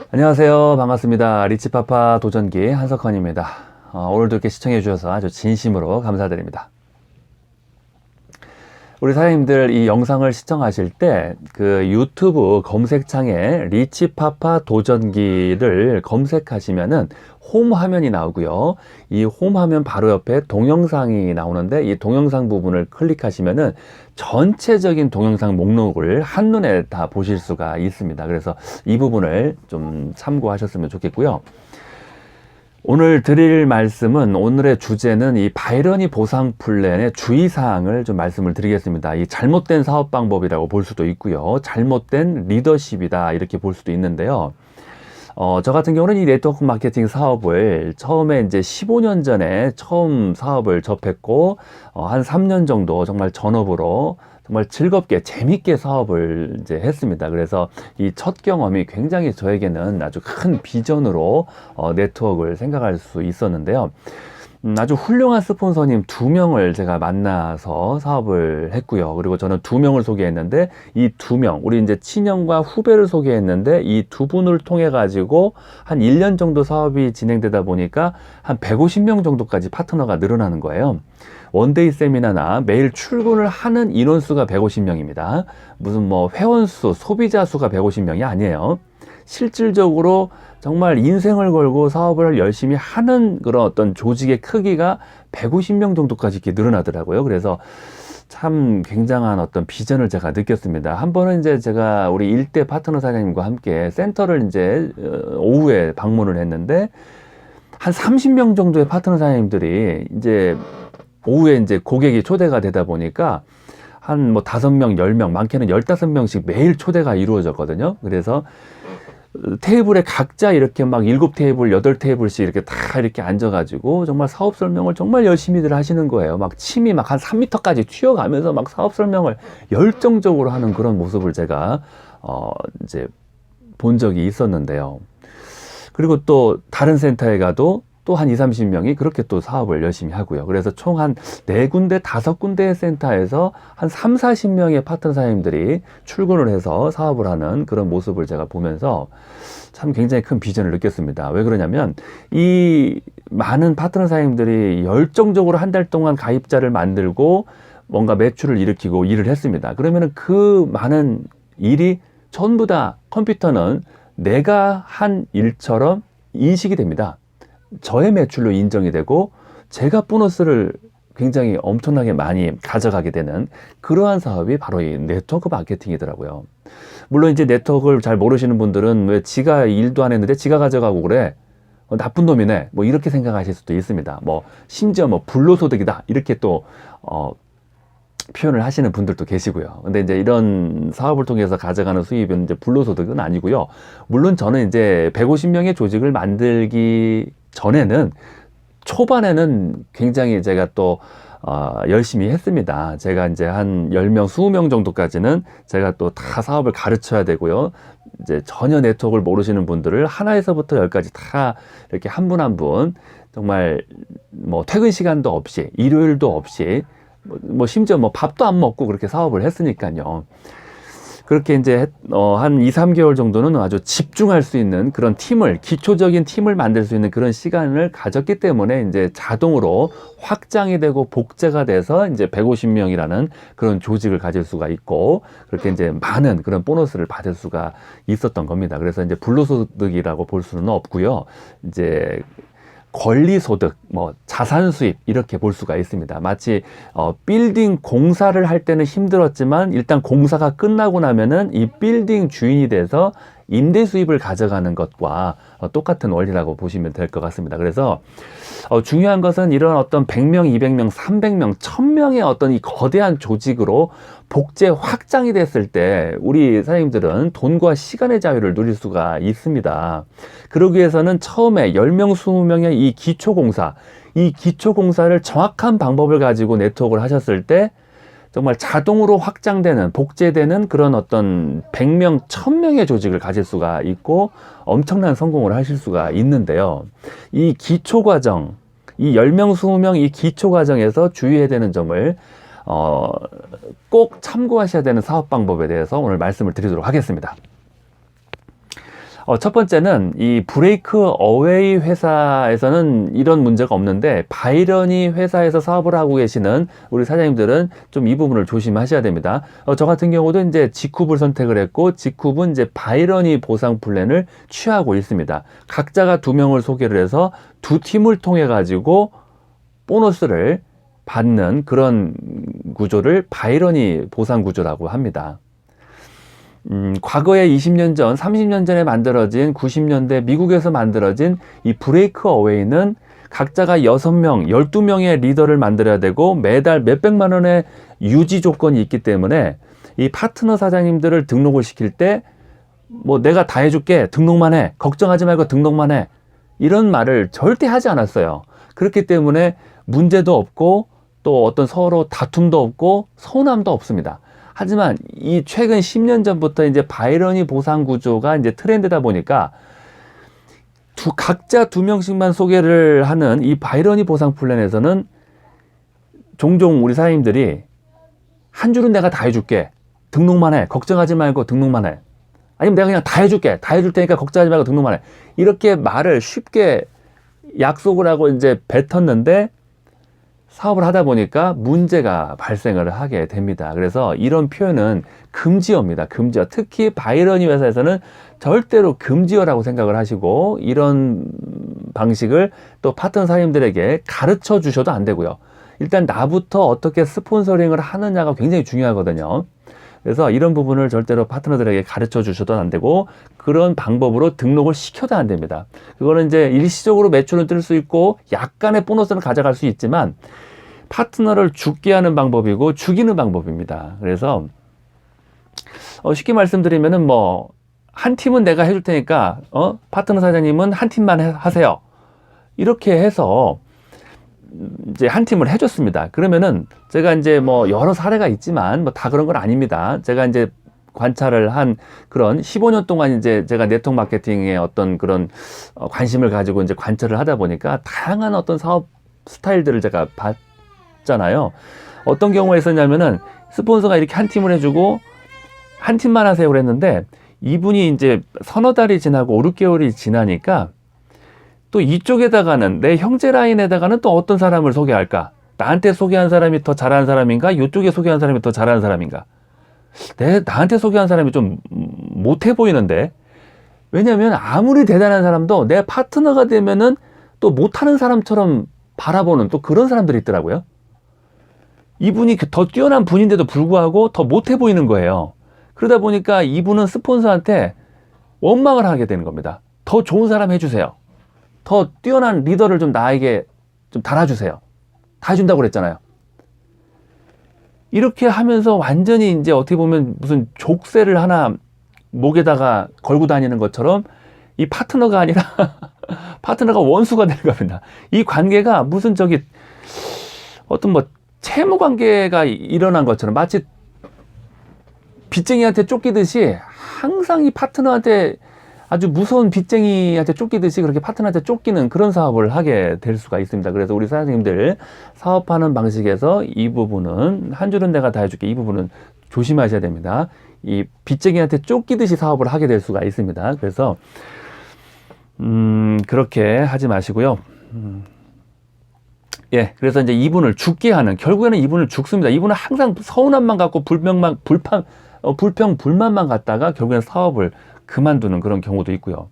안녕하세요. 반갑습니다. 리치파파 도전기 한석헌입니다. 오늘도 이렇게 시청해 주셔서 아주 진심으로 감사드립니다. 우리 사장님들 이 영상을 시청하실 때 그 유튜브 검색창에 리치파파 도전기를 검색하시면은 홈 화면이 나오고요. 이 홈 화면 바로 옆에 동영상이 나오는데 이 동영상 부분을 클릭하시면은 전체적인 동영상 목록을 한눈에 다 보실 수가 있습니다. 그래서 이 부분을 좀 참고하셨으면 좋겠고요. 오늘 드릴 말씀은, 오늘의 주제는 이 바이러니 보상 플랜의 주의사항을 좀 말씀을 드리겠습니다. 이 잘못된 사업 방법이라고 볼 수도 있고요. 잘못된 리더십이다 이렇게 볼 수도 있는데요. 저 같은 경우는 이 네트워크 마케팅 사업을 처음에 이제 15년 전에 처음 사업을 접했고, 한 3년 정도 정말 전업으로 정말 즐겁게 재밌게 사업을 이제 했습니다. 그래서 이 첫 경험이 굉장히 저에게는 아주 큰 비전으로 네트워크를 생각할 수 있었는데요. 아주 훌륭한 스폰서님 2명을 제가 만나서 사업을 했고요. 그리고 저는 2명을 소개했는데 이 2명, 우리 이제 친형과 후배를 소개했는데 이 2분을 통해 가지고 한 1년 정도 사업이 진행되다 보니까 한 150명 정도까지 파트너가 늘어나는 거예요. 원데이 세미나나 매일 출근을 하는 인원수가 150명입니다. 무슨 뭐 회원수, 소비자 수가 150명이 아니에요. 실질적으로 정말 인생을 걸고 사업을 열심히 하는 그런 어떤 조직의 크기가 150명 정도까지 이렇게 늘어나더라고요. 그래서 참 굉장한 어떤 비전을 제가 느꼈습니다. 한 번은 이제 제가 우리 일대 파트너 사장님과 함께 센터를 이제 오후에 방문을 했는데 한 30명 정도의 파트너 사장님들이 이제 오후에 이제 고객이 초대가 되다 보니까 한 뭐 5명, 10명, 많게는 15명씩 매일 초대가 이루어졌거든요. 그래서 테이블에 각자 이렇게 막 7테이블, 8테이블씩 이렇게 다 이렇게 앉아가지고 정말 사업 설명을 정말 열심히들 하시는 거예요. 막 침이 막 한 3m까지 튀어가면서 막 사업 설명을 열정적으로 하는 그런 모습을 제가 이제 본 적이 있었는데요. 그리고 또 다른 센터에 가도 또 한 20, 30명이 그렇게 또 사업을 열심히 하고요. 그래서 총 한 4군데, 5군데의 센터에서 한 3, 40명의 파트너 사장님들이 출근을 해서 사업을 하는 그런 모습을 제가 보면서 참 굉장히 큰 비전을 느꼈습니다. 왜 그러냐면 이 많은 파트너 사장님들이 열정적으로 한 달 동안 가입자를 만들고 뭔가 매출을 일으키고 일을 했습니다. 그러면은 그 많은 일이 전부 다 컴퓨터는 내가 한 일처럼 인식이 됩니다. 저의 매출로 인정이 되고 제가 보너스를 굉장히 엄청나게 많이 가져가게 되는 그러한 사업이 바로 이 네트워크 마케팅이더라고요. 물론 이제 네트워크를 잘 모르시는 분들은 왜 지가 일도 안 했는데 지가 가져가고 그래? 나쁜 놈이네. 뭐 이렇게 생각하실 수도 있습니다. 뭐 심지어 뭐 불로소득이다. 이렇게 또 표현을 하시는 분들도 계시고요. 근데 이제 이런 사업을 통해서 가져가는 수입은 이제 불로소득은 아니고요. 물론 저는 이제 150명의 조직을 만들기 전에는 초반에는 굉장히 제가 또 열심히 했습니다. 제가 이제 한 10명, 20명 정도까지는 제가 또 다 사업을 가르쳐야 되고요. 이제 전혀 네트워크를 모르시는 분들을 하나에서부터 10까지 다 이렇게 한 분 한 분 정말 뭐 퇴근 시간도 없이 일요일도 없이 뭐 심지어 뭐 밥도 안 먹고 그렇게 사업을 했으니까요. 그렇게 이제 한 2, 3개월 정도는 아주 집중할 수 있는 그런 팀을, 기초적인 팀을 만들 수 있는 그런 시간을 가졌기 때문에 이제 자동으로 확장이 되고 복제가 돼서 이제 150명이라는 그런 조직을 가질 수가 있고, 그렇게 이제 많은 그런 보너스를 받을 수가 있었던 겁니다. 그래서 이제 불로소득이라고 볼 수는 없고요. 이제 권리소득, 뭐 자산수입 이렇게 볼 수가 있습니다. 마치 빌딩 공사를 할 때는 힘들었지만 일단 공사가 끝나고 나면은 이 빌딩 주인이 돼서 임대 수입을 가져가는 것과 똑같은 원리라고 보시면 될 것 같습니다. 그래서 중요한 것은 이런 어떤 100명, 200명, 300명, 1000명의 어떤 이 거대한 조직으로 복제 확장이 됐을 때 우리 사장님들은 돈과 시간의 자유를 누릴 수가 있습니다. 그러기 위해서는 처음에 10명, 20명의 이 기초공사, 이 기초공사를 정확한 방법을 가지고 네트워크를 하셨을 때 정말 자동으로 확장되는, 복제되는 그런 어떤 100명, 1000명의 조직을 가질 수가 있고 엄청난 성공을 하실 수가 있는데요. 이 기초과정, 이 10명, 20명 이 기초과정에서 주의해야 되는 점을 꼭 참고하셔야 되는 사업 방법에 대해서 오늘 말씀을 드리도록 하겠습니다. 첫 번째는 이 브레이크 어웨이 회사에서는 이런 문제가 없는데 바이러니 회사에서 사업을 하고 계시는 우리 사장님들은 좀 이 부분을 조심하셔야 됩니다. 저 같은 경우도 이제 지쿱을 선택을 했고 지쿱은 이제 바이러니 보상 플랜을 취하고 있습니다. 각자가 2명을 소개를 해서 2팀을 통해 가지고 보너스를 받는 그런 구조를 바이러니 보상 구조라고 합니다. 과거에 20년 전, 30년 전에 만들어진 90년대 미국에서 만들어진 이 브레이크 어웨이는 각자가 6명, 12명의 리더를 만들어야 되고 매달 몇백만 원의 유지 조건이 있기 때문에 이 파트너 사장님들을 등록을 시킬 때 뭐 내가 다 해줄게, 등록만 해, 걱정하지 말고 등록만 해, 이런 말을 절대 하지 않았어요. 그렇기 때문에 문제도 없고 또 어떤 서로 다툼도 없고 서운함도 없습니다. 하지만 이 최근 10년 전부터 이제 바이러니 보상 구조가 이제 트렌드다 보니까 각자 2명씩만 소개를 하는 이 바이러니 보상 플랜에서는 종종 우리 사장님들이 한 줄은 내가 다 해줄게, 등록만 해, 걱정하지 말고 등록만 해, 아니면 내가 그냥 다 해줄게, 다 해줄 테니까 걱정하지 말고 등록만 해, 이렇게 말을 쉽게 약속을 하고 이제 뱉었는데 사업을 하다 보니까 문제가 발생을 하게 됩니다. 그래서 이런 표현은 금지어입니다. 금지어. 특히 바이러니 회사에서는 절대로 금지어라고 생각을 하시고 이런 방식을 또 파트너 사장님들에게 가르쳐 주셔도 안 되고요. 일단 나부터 어떻게 스폰서링을 하느냐가 굉장히 중요하거든요. 그래서 이런 부분을 절대로 파트너들에게 가르쳐 주셔도 안 되고 그런 방법으로 등록을 시켜도 안 됩니다. 그거는 이제 일시적으로 매출은 뜰 수 있고 약간의 보너스는 가져갈 수 있지만 파트너를 죽게 하는 방법이고 죽이는 방법입니다. 그래서 쉽게 말씀드리면은 뭐 한 팀은 내가 해줄 테니까 파트너 사장님은 한 팀만 하세요. 이렇게 해서 이제 한 팀을 해줬습니다. 그러면은 제가 이제 뭐 여러 사례가 있지만 뭐 다 그런 건 아닙니다. 제가 이제 관찰을 한 그런 15년 동안 이제 제가 네트워크 마케팅에 어떤 그런 관심을 가지고 이제 관찰을 하다 보니까 다양한 어떤 사업 스타일들을 제가 봤잖아요. 어떤 경우에 있었냐면은 스폰서가 이렇게 한 팀을 해주고 한 팀만 하세요 그랬는데 이분이 이제 서너 달이 지나고 5, 6개월이 지나니까 또 이쪽에다가는 내 형제 라인에다가는 또 어떤 사람을 소개할까? 나한테 소개한 사람이 더 잘하는 사람인가? 이쪽에 소개한 사람이 더 잘하는 사람인가? 나한테 소개한 사람이 좀 못해 보이는데? 왜냐면 아무리 대단한 사람도 내 파트너가 되면은 또 못하는 사람처럼 바라보는 또 그런 사람들이 있더라고요. 이분이 더 뛰어난 분인데도 불구하고 더 못해 보이는 거예요. 그러다 보니까 이분은 스폰서한테 원망을 하게 되는 겁니다. 더 좋은 사람 해주세요. 더 뛰어난 리더를 좀 나에게 좀 달아주세요. 다 해준다고 그랬잖아요. 이렇게 하면서 완전히 이제 어떻게 보면 무슨 족쇄를 하나 목에다가 걸고 다니는 것처럼 이 파트너가 아니라 파트너가 원수가 되는 겁니다. 이 관계가 무슨 어떤 뭐 채무 관계가 일어난 것처럼 마치 빚쟁이한테 쫓기듯이 항상 이 파트너한테 아주 무서운 빚쟁이한테 쫓기듯이 그렇게 파트너한테 쫓기는 그런 사업을 하게 될 수가 있습니다. 그래서 우리 사장님들 사업하는 방식에서 이 부분은 한 줄은 내가 다 해줄게, 이 부분은 조심하셔야 됩니다. 이 빚쟁이한테 쫓기듯이 사업을 하게 될 수가 있습니다. 그래서 그렇게 하지 마시고요. 예, 그래서 이제 이분을 죽게 하는, 결국에는 이분을 죽습니다. 이분은 항상 서운함만 갖고 불평불만만 갖다가 결국에는 사업을 그만두는 그런 경우도 있고요.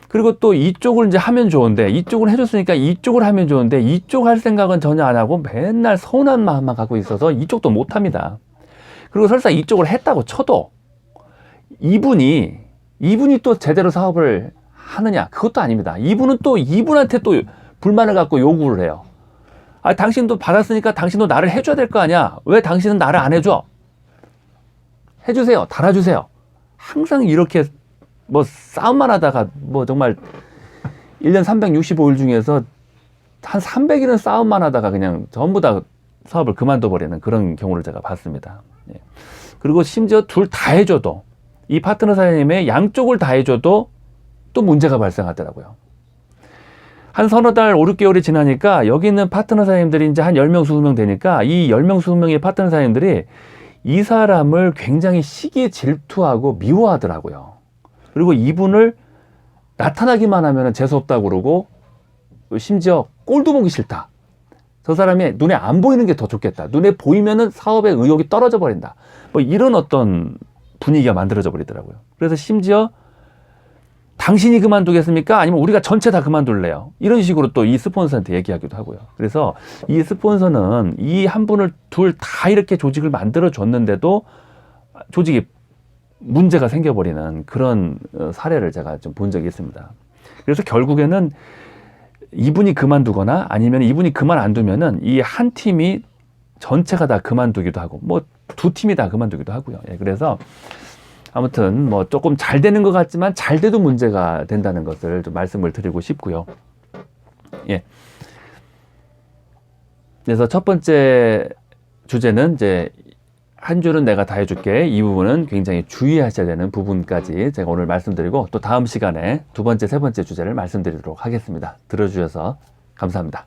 그리고 또 이쪽을 이제 하면 좋은데, 이쪽을 해줬으니까 이쪽을 하면 좋은데, 이쪽 할 생각은 전혀 안 하고 맨날 서운한 마음만 갖고 있어서 이쪽도 못 합니다. 그리고 설사 이쪽을 했다고 쳐도 이분이 또 제대로 사업을 하느냐? 그것도 아닙니다. 이분은 또 이분한테 또 불만을 갖고 요구를 해요. 아, 당신도 받았으니까 당신도 나를 해줘야 될 거 아니야? 왜 당신은 나를 안 해줘? 해주세요. 달아주세요. 항상 이렇게 뭐 싸움만 하다가 뭐 정말 1년 365일 중에서 한 300일은 싸움만 하다가 그냥 전부 다 사업을 그만둬 버리는 그런 경우를 제가 봤습니다. 예. 그리고 심지어 둘 다 해줘도, 이 파트너 사장님의 양쪽을 다 해줘도 또 문제가 발생하더라고요. 한 서너 달, 5, 6개월이 지나니까 여기 있는 파트너 사장님들이 이제 한 10명, 20명 되니까 이 10명, 20명의 파트너 사장님들이 이 사람을 굉장히 시기에 질투하고 미워하더라고요. 그리고 이분을 나타나기만 하면 재수없다고 그러고 심지어 꼴도 보기 싫다. 저 사람이 눈에 안 보이는 게 더 좋겠다. 눈에 보이면은 사업의 의욕이 떨어져 버린다. 뭐 이런 어떤 분위기가 만들어져 버리더라고요. 그래서 심지어 당신이 그만두겠습니까? 아니면 우리가 전체 다 그만둘래요? 이런 식으로 또 이 스폰서한테 얘기하기도 하고요. 그래서 이 스폰서는 이 한 분을 둘 다 이렇게 조직을 만들어 줬는데도 조직이 문제가 생겨버리는 그런 사례를 제가 좀 본 적이 있습니다. 그래서 결국에는 이분이 그만두거나 아니면 이분이 그만 안 두면은 이 한 팀이 전체가 다 그만두기도 하고 뭐 두 팀이 다 그만두기도 하고요. 예, 그래서 아무튼 뭐 조금 잘 되는 것 같지만 잘 돼도 문제가 된다는 것을 좀 말씀을 드리고 싶고요. 예. 그래서 첫 번째 주제는 이제 한 줄은 내가 다 해줄게. 이 부분은 굉장히 주의하셔야 되는 부분까지 제가 오늘 말씀드리고 또 다음 시간에 두 번째, 세 번째 주제를 말씀드리도록 하겠습니다. 들어주셔서 감사합니다.